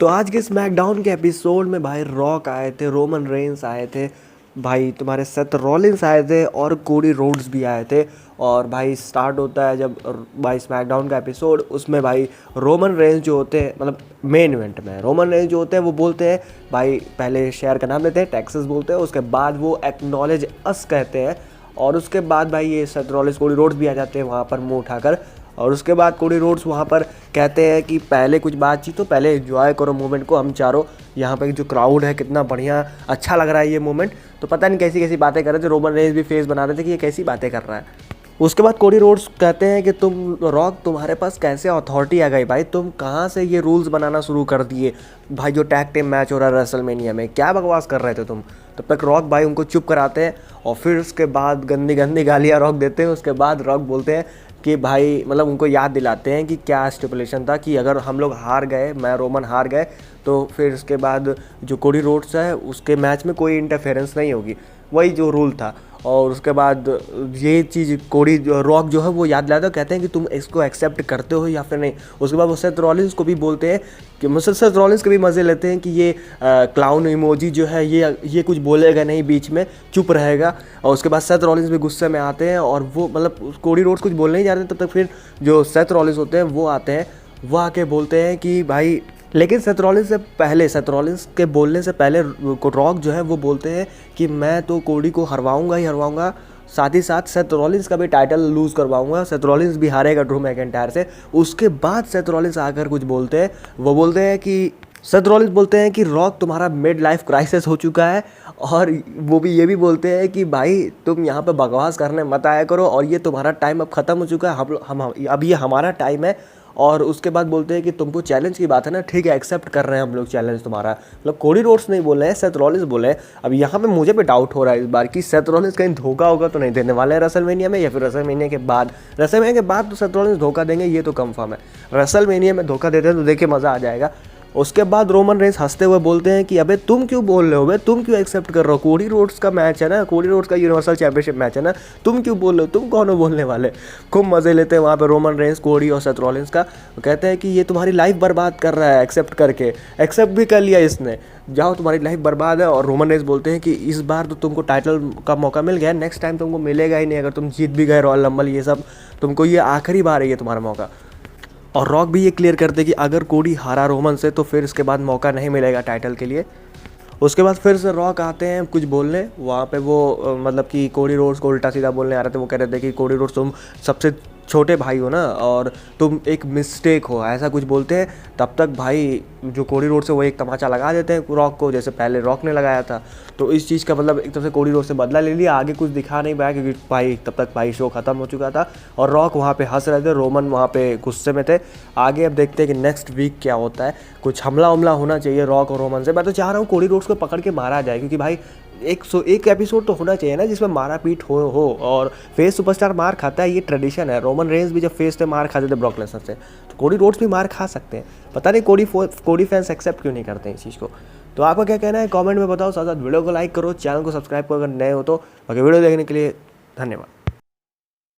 तो आज के स्मैकडाउन के एपिसोड में भाई रॉक आए थे, रोमन रेंस आए थे, भाई तुम्हारे सेथ रॉलिंस आए थे और कोडी रोड्स भी आए थे। और भाई स्टार्ट होता है जब भाई स्मैकडाउन का एपिसोड, उसमें भाई रोमन रेंस जो होते हैं, मतलब मेन इवेंट में रोमन रेंस जो होते हैं वो बोलते हैं, भाई पहले शहर का नाम लेते हैं टेक्सास बोलते हैं, उसके बाद वो एक्नॉलेज अस कहते हैं। और उसके बाद भाई ये सेथ रॉलिंस कोडी रोड्स भी आ जाते हैं वहाँ पर मुंह उठाकर। और उसके बाद कोडी रोड्स वहाँ पर कहते हैं कि पहले कुछ बातचीत, तो पहले एंजॉय करो मोमेंट को, हम चारों यहाँ पे जो क्राउड है कितना बढ़िया अच्छा लग रहा है ये मोमेंट। तो पता नहीं कैसी कैसी बातें कर रहे थे, रोमन रेंस भी फेस बना रहे थे कि ये कैसी बातें कर रहा है। उसके बाद कोडी रोड्स कहते हैं कि तुम रॉक, तुम्हारे पास कैसे अथॉरिटी आ गई भाई, तुम कहाँ से ये रूल्स बनाना शुरू कर दिए भाई, जो टैग टीम मैच हो रहा है रेसलमेनिया में, क्या बकवास कर रहे थे तुम। तब तक रॉक भाई उनको चुप कराते हैं और फिर उसके बाद गंदी गंदी गालियाँ रॉक देते हैं। उसके बाद रॉक बोलते हैं कि भाई, मतलब उनको याद दिलाते हैं कि क्या स्टिपुलेशन था कि अगर हम लोग हार गए, मैं रोमन हार गए, तो फिर उसके बाद जो कोडी रोड्स है उसके मैच में कोई इंटरफेरेंस नहीं होगी, वही जो रूल था। और उसके बाद ये चीज़ कोडी रॉक जो है वो याद दिलाता है, कहते हैं कि तुम इसको एक्सेप्ट करते हो या फिर नहीं। उसके बाद वो सेथ रॉलिंस को भी बोलते हैं कि मतलब सेथ रॉलिंस के भी मज़े लेते हैं कि ये क्लाउन इमोजी जो है ये कुछ बोलेगा नहीं, बीच में चुप रहेगा। और उसके बाद सेथ रॉलिंस भी गुस्से में आते हैं और वो मतलब कोडी रोड्स कुछ बोलने नहीं जा रहे, तब तक फिर जो सेथ रॉलिंस होते हैं वो आते हैं, वो आके बोलते हैं कि भाई, लेकिन सेथ रॉलिंस से पहले, सेथ रॉलिंस के बोलने से पहले रॉक जो है वो बोलते हैं कि मैं तो कोडी को हरवाऊंगा ही हरवाऊंगा, साथ ही साथ सेथ रॉलिंस का भी टाइटल लूज़ करवाऊंगा, सेथ रॉलिंस भी हारेगा ड्रू मैकिंटायर से। उसके बाद सेथ रॉलिंस आकर कुछ बोलते हैं, वो बोलते हैं कि सेथ रॉलिंस बोलते हैं कि रॉक तुम्हारा मिड लाइफ क्राइसिस हो चुका है। और वो भी ये भी बोलते हैं कि भाई तुम यहाँ पे बकवास करने मत आया करो और ये तुम्हारा टाइम अब ख़त्म हो चुका है, हम अब ये हमारा टाइम है। और उसके बाद बोलते हैं कि तुमको चैलेंज की बात है ना, ठीक है एक्सेप्ट कर रहे हैं हम लोग चैलेंज तुम्हारा। मतलब कोडी रोड्स नहीं बोल रहे हैं, सेथ रॉलिंस बोले हैं। अब यहाँ पे मुझे भी डाउट हो रहा है इस बार कि सेथ रॉलिंस कहीं धोखा होगा तो नहीं देने वाले हैं रेसलमेनिया में, या फिर रेसलमेनिया के बाद। रेसलमेनिया के बाद तो सेथ रॉलिंस धोखा देंगे, ये तो कंफर्म है। रेसलमेनिया में धोखा देते हैं तो देखिए मज़ा आ जाएगा। उसके बाद रोमन रेंस हंसते हुए बोलते हैं कि अबे तुम क्यों बोल रहे हो, बे तुम क्यों एक्सेप्ट कर रहे हो, कोडी रोड्स का मैच है ना, कोडी रोड्स का यूनिवर्सल चैंपियनशिप मैच है ना, तुम क्यों बोल रहे हो, तुम कौन हो बोलने वाले। खूब मज़े लेते हैं वहाँ पे रोमन रेंस, कोडी और सेथ रॉलिंस का। कहते हैं कि ये तुम्हारी लाइफ बर्बाद कर रहा है एक्सेप्ट करके, एक्सेप्ट भी कर लिया इसने, जाओ तुम्हारी लाइफ बर्बाद है। और रोमन रेंस बोलते हैं कि इस बार तो तुमको टाइटल का मौका मिल गया, नेक्स्ट टाइम तुमको मिलेगा ही नहीं, अगर तुम जीत भी गए रॉयल रंबल ये सब, तुमको ये आखिरी बार है ये तुम्हारा मौका। और रॉक भी ये क्लियर करते कि अगर कोडी हारा रोमन से तो फिर इसके बाद मौका नहीं मिलेगा टाइटल के लिए। उसके बाद फिर से रॉक आते हैं कुछ बोलने वहाँ पे, वो मतलब कि कोडी रोड्स को उल्टा सीधा बोलने आ रहे थे। वो कह रहे थे कि कोडी रोड्स तुम सबसे छोटे भाई हो ना और तुम एक मिस्टेक हो, ऐसा कुछ बोलते हैं। तब तक भाई जो कोडी रोड्स है वो एक तमाचा लगा देते हैं रॉक को, जैसे पहले रॉक ने लगाया था। तो इस चीज़ का मतलब एक तरफ से कोडी रोड्स से बदला ले लिया, आगे कुछ दिखा नहीं पाया क्योंकि भाई तब तक भाई शो खत्म हो चुका था और रॉक वहाँ पे हंस रहे थे, रोमन वहाँ पे गुस्से में थे। आगे अब देखते हैं कि नेक्स्ट वीक क्या होता है, कुछ हमला उमला होना चाहिए रॉक और रोमन से। मैं तो चाह रहा हूँ कोडी रोड्स को पकड़ के मारा जाए, क्योंकि भाई एक एपिसोड तो होना चाहिए ना जिसमें मारा पीट हो। और फेस सुपरस्टार मार खाता है, ये ट्रेडिशन है। रोमन रेंस भी जब फेस पे मार खाते थे ब्रॉक लेसनर से, तो कोडी रोड्स भी मार खा सकते हैं। पता नहीं कोडी फैंस एक्सेप्ट क्यों नहीं करते हैं इस चीज़ को। तो आपका क्या कहना है कमेंट में बताओ, साथ साथ वीडियो को लाइक करो, चैनल को सब्सक्राइब करो अगर नए हो तो। बाकी वीडियो देखने के लिए धन्यवाद।